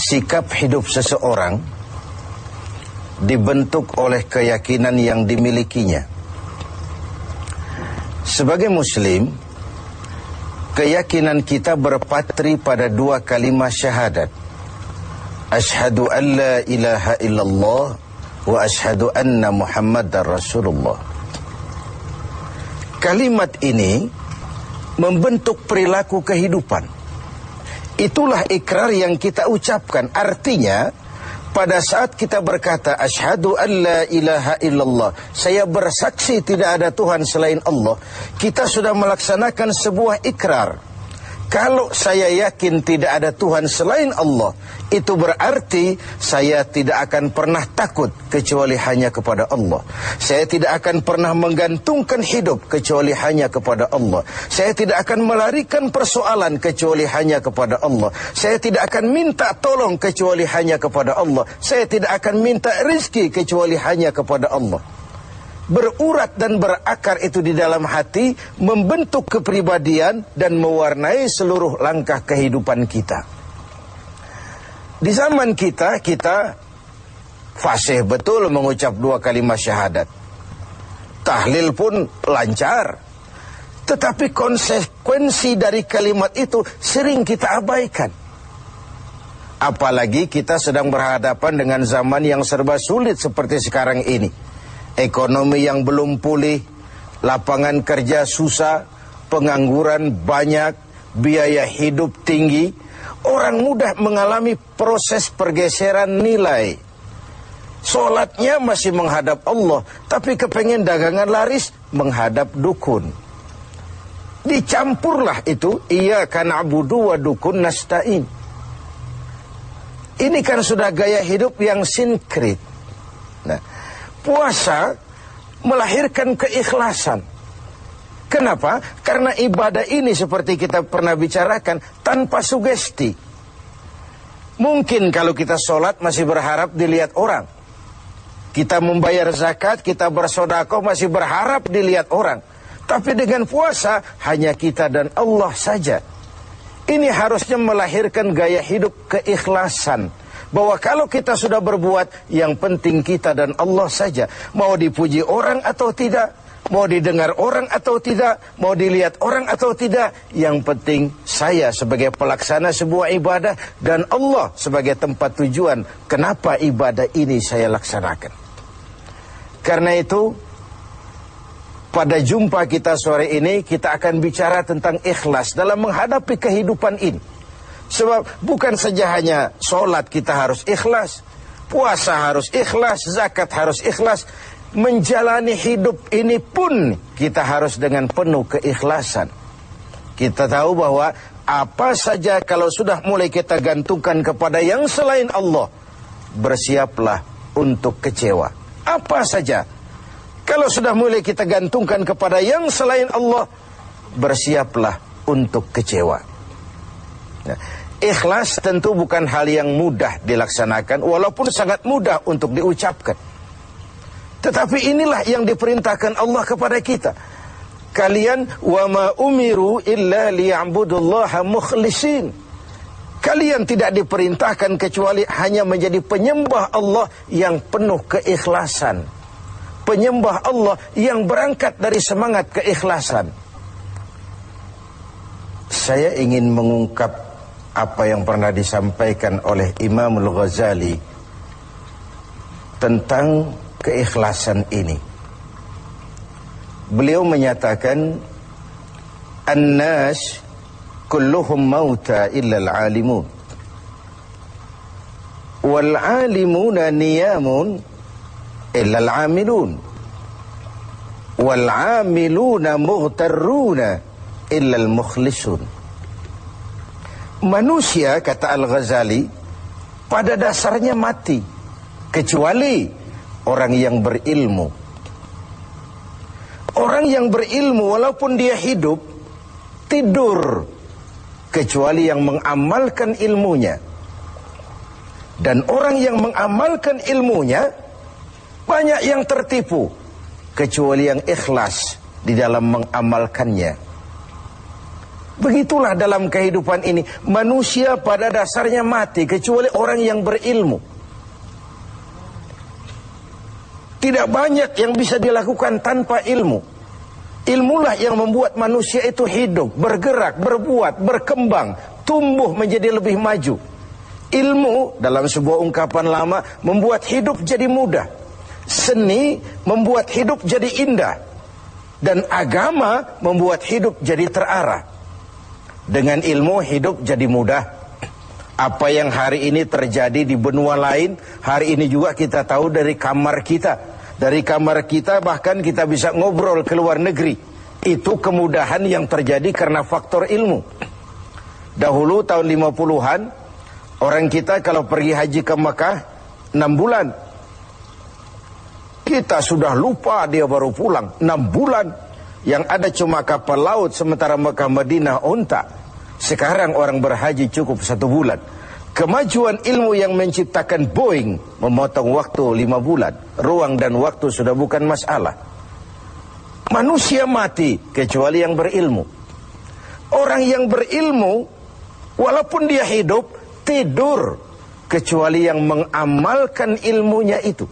sikap hidup seseorang dibentuk oleh keyakinan yang dimilikinya. Sebagai muslim, keyakinan kita berpatri pada dua kalimat syahadat. Asyhadu an la ilaha illallah wa asyhadu anna Muhammadar Rasulullah. Kalimat ini membentuk perilaku kehidupan. Itulah ikrar yang kita ucapkan. Artinya, pada saat kita berkata asyhadu an la ilaha illallah, saya bersaksi tidak ada Tuhan selain Allah, kita sudah melaksanakan sebuah ikrar. Kalau saya yakin tidak ada Tuhan selain Allah, itu berarti saya tidak akan pernah takut kecuali hanya kepada Allah. Saya tidak akan pernah menggantungkan hidup kecuali hanya kepada Allah. Saya tidak akan melarikan persoalan kecuali hanya kepada Allah. Saya tidak akan minta tolong kecuali hanya kepada Allah. Saya tidak akan minta rezeki kecuali hanya kepada Allah. Berurat dan berakar itu di dalam hati, membentuk kepribadian dan mewarnai seluruh langkah kehidupan kita. Di zaman kita fasih betul mengucap dua kalimat syahadat. Tahlil pun lancar. Tetapi konsekuensi dari kalimat itu sering kita abaikan. Apalagi kita sedang berhadapan dengan zaman yang serba sulit seperti sekarang ini. Ekonomi yang belum pulih, lapangan kerja susah, pengangguran banyak, biaya hidup tinggi. Orang mudah mengalami proses pergeseran nilai. Solatnya masih menghadap Allah, tapi kepengen dagangan laris menghadap dukun. Dicampurlah itu, iyyaka na'budu wa dukun nasta'in. Ini kan sudah gaya hidup yang sinkrit. Nah, puasa melahirkan keikhlasan. Kenapa? Karena ibadah ini seperti kita pernah bicarakan tanpa sugesti. Mungkin kalau kita sholat masih berharap dilihat orang. Kita membayar zakat, kita bersedekah masih berharap dilihat orang. Tapi dengan puasa hanya kita dan Allah saja. Ini harusnya melahirkan gaya hidup keikhlasan. Bahwa kalau kita sudah berbuat, yang penting kita dan Allah saja. Mau dipuji orang atau tidak, mau didengar orang atau tidak, mau dilihat orang atau tidak, yang penting saya sebagai pelaksana sebuah ibadah dan Allah sebagai tempat tujuan kenapa ibadah ini saya laksanakan. Karena itu, pada jumpa kita sore ini, kita akan bicara tentang ikhlas dalam menghadapi kehidupan ini. Sebab bukan saja hanya sholat kita harus ikhlas, puasa harus ikhlas, zakat harus ikhlas. Menjalani hidup ini pun kita harus dengan penuh keikhlasan. Kita tahu bahwa apa saja kalau sudah mulai kita gantungkan kepada yang selain Allah, bersiaplah untuk kecewa. Apa saja kalau sudah mulai kita gantungkan kepada yang selain Allah, bersiaplah untuk kecewa. Nah, ikhlas tentu bukan hal yang mudah dilaksanakan, walaupun sangat mudah untuk diucapkan. Tetapi inilah yang diperintahkan Allah kepada kita. Kalian wa ma umiru illa liya'budullaha mukhlisin. Kalian tidak diperintahkan kecuali hanya menjadi penyembah Allah yang penuh keikhlasan. Penyembah Allah yang berangkat dari semangat keikhlasan. Saya ingin mengungkap apa yang pernah disampaikan oleh Imam Al-Ghazali tentang keikhlasan ini. Beliau menyatakan, "An-nas kulluhum mauta illa al-alimun. Wal-alimuna niyamun illa al-amilun. Wal-amiluna mughtarruna illa al-mukhlisun." Manusia, kata Al-Ghazali, pada dasarnya mati, kecuali orang yang berilmu. Orang yang berilmu walaupun dia hidup, tidur, kecuali yang mengamalkan ilmunya. Dan orang yang mengamalkan ilmunya, banyak yang tertipu, kecuali yang ikhlas di dalam mengamalkannya. Begitulah dalam kehidupan ini. Manusia pada dasarnya mati kecuali orang yang berilmu. Tidak banyak yang bisa dilakukan tanpa ilmu. Ilmulah yang membuat manusia itu hidup, bergerak, berbuat, berkembang, tumbuh menjadi lebih maju. Ilmu dalam sebuah ungkapan lama membuat hidup jadi mudah. Seni membuat hidup jadi indah. Dan agama membuat hidup jadi terarah. Dengan ilmu hidup jadi mudah. Apa yang hari ini terjadi di benua lain, hari ini juga kita tahu dari kamar kita. Dari kamar kita bahkan kita bisa ngobrol ke luar negeri. Itu kemudahan yang terjadi karena faktor ilmu. Dahulu tahun 50-an, orang kita kalau pergi haji ke Mekah 6 bulan. Kita sudah lupa dia baru pulang 6 bulan. Yang ada cuma kapal laut, sementara Mekah Madinah unta. Sekarang orang berhaji cukup 1 bulan. Kemajuan ilmu yang menciptakan Boeing memotong waktu 5 bulan. Ruang dan waktu sudah bukan masalah. Manusia mati kecuali yang berilmu. Orang yang berilmu, walaupun dia hidup, tidur kecuali yang mengamalkan ilmunya itu.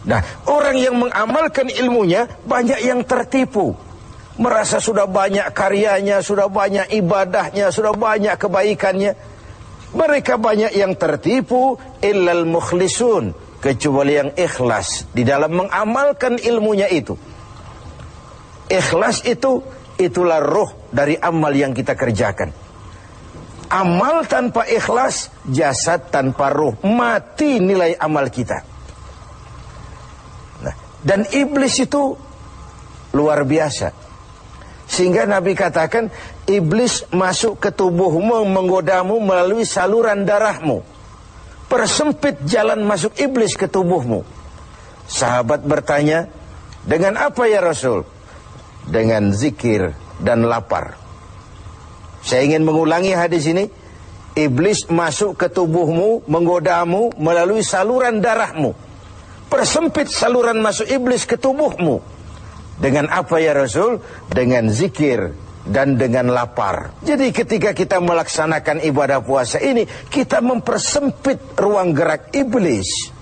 Nah, orang yang mengamalkan ilmunya banyak yang tertipu. Merasa sudah banyak karyanya, sudah banyak ibadahnya, sudah banyak kebaikannya. Mereka banyak yang tertipu, illal mukhlisun, kecuali yang ikhlas di dalam mengamalkan ilmunya itu. Ikhlas itu, itulah roh dari amal yang kita kerjakan. Amal tanpa ikhlas, jasad tanpa roh, mati nilai amal kita. Dan iblis itu luar biasa. Sehingga Nabi katakan, iblis masuk ke tubuhmu, menggodamu melalui saluran darahmu. Persempit jalan masuk iblis ke tubuhmu. Sahabat bertanya, dengan apa ya Rasul? Dengan zikir dan lapar. Saya ingin mengulangi hadis ini. Iblis masuk ke tubuhmu, menggodamu melalui saluran darahmu. Persempit saluran masuk iblis ke tubuhmu. Dengan apa ya Rasul? Dengan zikir dan dengan lapar. Jadi ketika kita melaksanakan ibadah puasa ini, kita mempersempit ruang gerak iblis.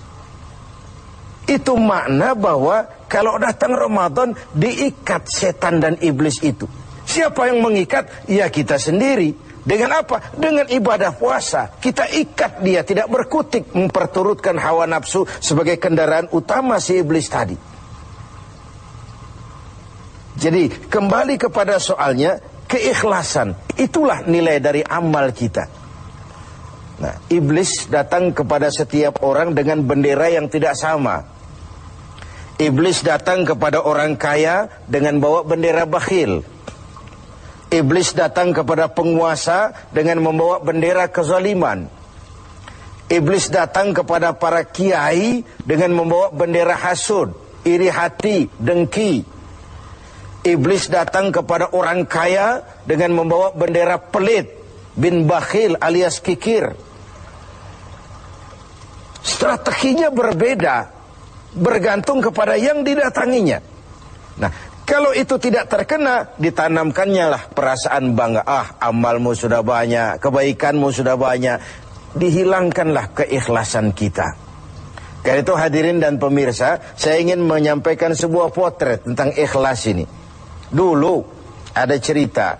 Itu makna bahwa kalau datang Ramadan, diikat setan dan iblis itu. Siapa yang mengikat? Ya kita sendiri. Dengan apa? Dengan ibadah puasa. Kita ikat dia, tidak berkutik, memperturutkan hawa nafsu sebagai kendaraan utama si iblis tadi. Jadi kembali kepada soalnya, keikhlasan. Itulah nilai dari amal kita. Nah, iblis datang kepada setiap orang dengan bendera yang tidak sama. Iblis datang kepada orang kaya dengan bawa bendera bakhil. Iblis datang kepada penguasa dengan membawa bendera kezaliman. Iblis datang kepada para kiai dengan membawa bendera hasud, iri hati, dengki. Iblis datang kepada orang kaya dengan membawa bendera pelit, bin bakhil alias kikir. Strateginya berbeda, bergantung kepada yang didatanginya. Nah, kalau itu tidak terkena, ditanamkannya lah perasaan bangga. Ah, amalmu sudah banyak, kebaikanmu sudah banyak. Dihilangkanlah keikhlasan kita. Karena itu hadirin dan pemirsa, saya ingin menyampaikan sebuah potret tentang ikhlas ini. Dulu ada cerita,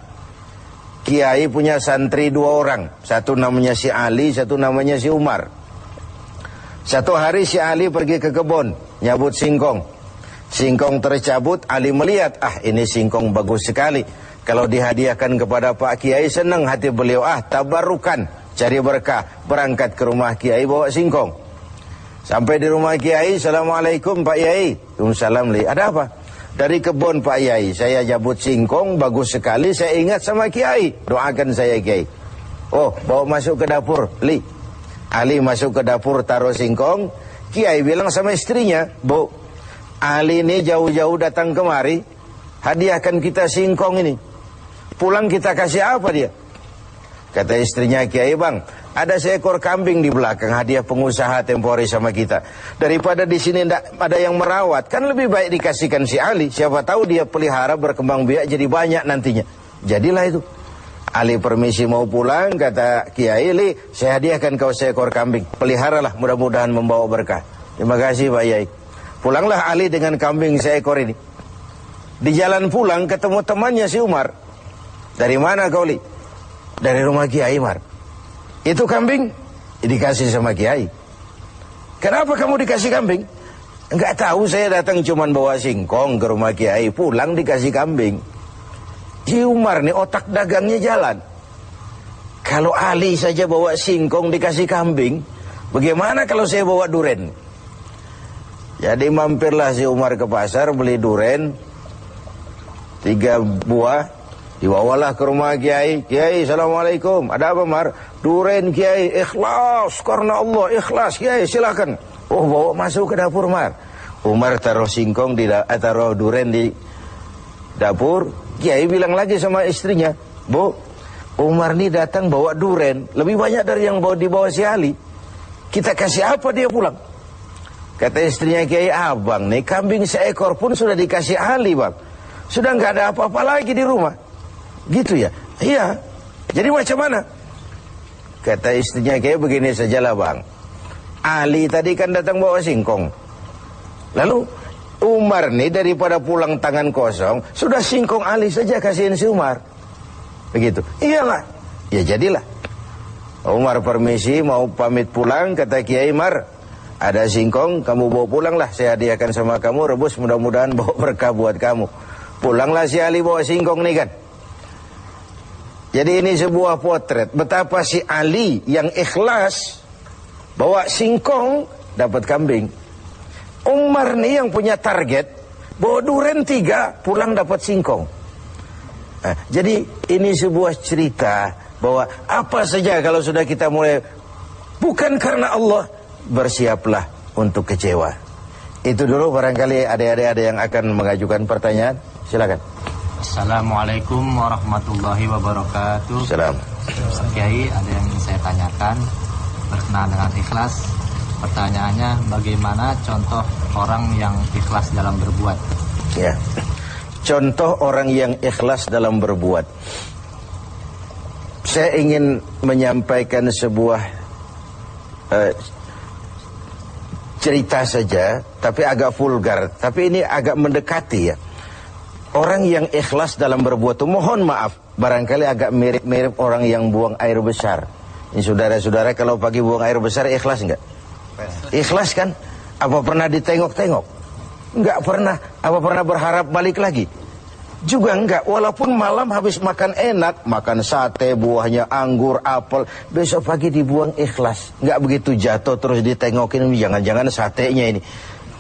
kiai punya santri 2 orang. Satu namanya si Ali, satu namanya si Umar. Satu hari si Ali pergi ke kebun, nyabut singkong. Singkong tercabut, Ali melihat, ah ini singkong bagus sekali. Kalau dihadiahkan kepada Pak Kiai, senang hati beliau. Ah, tabarukan, cari berkah. Berangkat ke rumah Kiai, bawa singkong. Sampai di rumah Kiai, Assalamualaikum Pak Kiai. Waalaikumsalam. Ada apa? Dari kebun Pak Kiai, saya jabut singkong, bagus sekali. Saya ingat sama Kiai, doakan saya Kiai. Oh, bawa masuk ke dapur, Li. Ali masuk ke dapur, taruh singkong. Kiai bilang sama istrinya, Bu, Ali ini jauh-jauh datang kemari, hadiahkan kita singkong ini. Pulang kita kasih apa dia? Kata istrinya, Kiai bang, ada seekor kambing di belakang, hadiah pengusaha temporary sama kita. Daripada di sini ada yang merawat, kan lebih baik dikasihkan si Ali. Siapa tahu dia pelihara berkembang biak jadi banyak nantinya. Jadilah itu. Ali permisi mau pulang, kata Kiai, "Li, saya hadiahkan kau seekor kambing. Peliharalah, mudah-mudahan membawa berkah." "Terima kasih Pak Yai." Pulanglah Ali dengan kambing seekor ini. Di jalan pulang ketemu temannya si Umar. "Dari mana kau, Li?" "Dari rumah Kiai, Umar." "Itu kambing?" "Dikasih sama Kiai." "Kenapa kamu dikasih kambing?" "Enggak tahu, saya datang cuman bawa singkong ke rumah Kiai, pulang dikasih kambing." Si Umar nih otak dagangnya jalan. Kalau Ali saja bawa singkong dikasih kambing, bagaimana kalau saya bawa duren? Jadi mampirlah si Umar ke pasar beli duren 3 buah, dibawalah ke rumah Kiai. "Kiai, assalamualaikum." "Ada apa, Mar?" "Duren Kiai, ikhlas karena Allah, ikhlas Kiai, silakan." "Oh, bawa masuk ke dapur, Mar." Umar taruh singkong taruh duren di dapur. Kiai bilang lagi sama istrinya, "Bu, Umar nih datang bawa duren lebih banyak dari yang dibawa si Ali. Kita kasih apa dia pulang?" Kata istrinya Kiai, "Abang nih kambing seekor pun sudah dikasih Ali, Bang. Sudah nggak ada apa-apa lagi di rumah." "Gitu ya?" "Iya." "Jadi macam mana?" Kata istrinya Kiai, "Begini sajalah, Bang. Ali tadi kan datang bawa singkong. Lalu Umar nih daripada pulang tangan kosong, sudah singkong Ali saja kasihin si Umar." Begitu. "Iyalah." "Ya jadilah." Umar permisi mau pamit pulang, kata Kiai, "Mar, ada singkong, kamu bawa pulanglah, saya hadiahkan sama kamu, rebus, mudah-mudahan bawa berkah buat kamu." Pulanglah si Ali bawa singkong nih kan. Jadi ini sebuah potret betapa si Ali yang ikhlas bawa singkong dapat kambing. Umar nih yang punya target bawa duren 3, pulang dapat singkong. Nah, jadi ini sebuah cerita bahwa apa saja kalau sudah kita mulai bukan karena Allah, bersiaplah untuk kecewa. Itu dulu, barangkali adik-adik ada yang akan mengajukan pertanyaan. Silakan. Assalamualaikum warahmatullahi wabarakatuh. Salam. Ustaz Kiai, ada yang ingin saya tanyakan berkenaan dengan ikhlas. Pertanyaannya, bagaimana contoh orang yang ikhlas dalam berbuat? Ya. Contoh orang yang ikhlas dalam berbuat. Saya ingin menyampaikan sebuah cerita saja, tapi agak vulgar. Tapi ini agak mendekati ya. Orang yang ikhlas dalam berbuat itu, mohon maaf, barangkali agak mirip-mirip orang yang buang air besar. Ini saudara-saudara kalau pagi buang air besar ikhlas enggak? Ikhlas kan? Apa pernah ditengok-tengok? Enggak pernah. Apa pernah berharap balik lagi? Juga enggak. Walaupun malam habis makan enak, makan sate, buahnya anggur, apel, besok pagi dibuang ikhlas. Enggak begitu jatuh terus ditengokin, jangan-jangan satenya ini.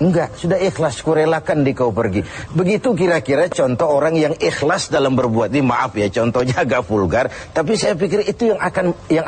Enggak, sudah ikhlas, kurelakan di kau pergi. Begitu kira-kira contoh orang yang ikhlas dalam berbuat. Ini maaf ya, contohnya agak vulgar, tapi saya pikir itu yang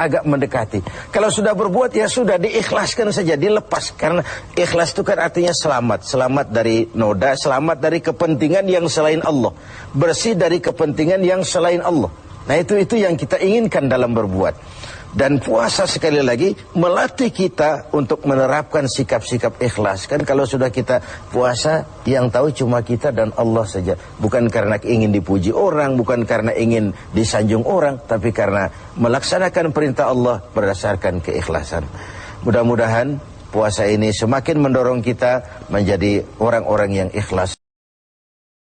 agak mendekati. Kalau sudah berbuat ya sudah diikhlaskan saja, dilepas. Karena ikhlas itu kan artinya selamat, selamat dari noda, selamat dari kepentingan yang selain Allah, bersih dari kepentingan yang selain Allah. Nah itu yang kita inginkan dalam berbuat. Dan puasa sekali lagi melatih kita untuk menerapkan sikap-sikap ikhlas. Kan kalau sudah kita puasa, yang tahu cuma kita dan Allah saja. Bukan karena ingin dipuji orang, bukan karena ingin disanjung orang, tapi karena melaksanakan perintah Allah berdasarkan keikhlasan. Mudah-mudahan puasa ini semakin mendorong kita menjadi orang-orang yang ikhlas.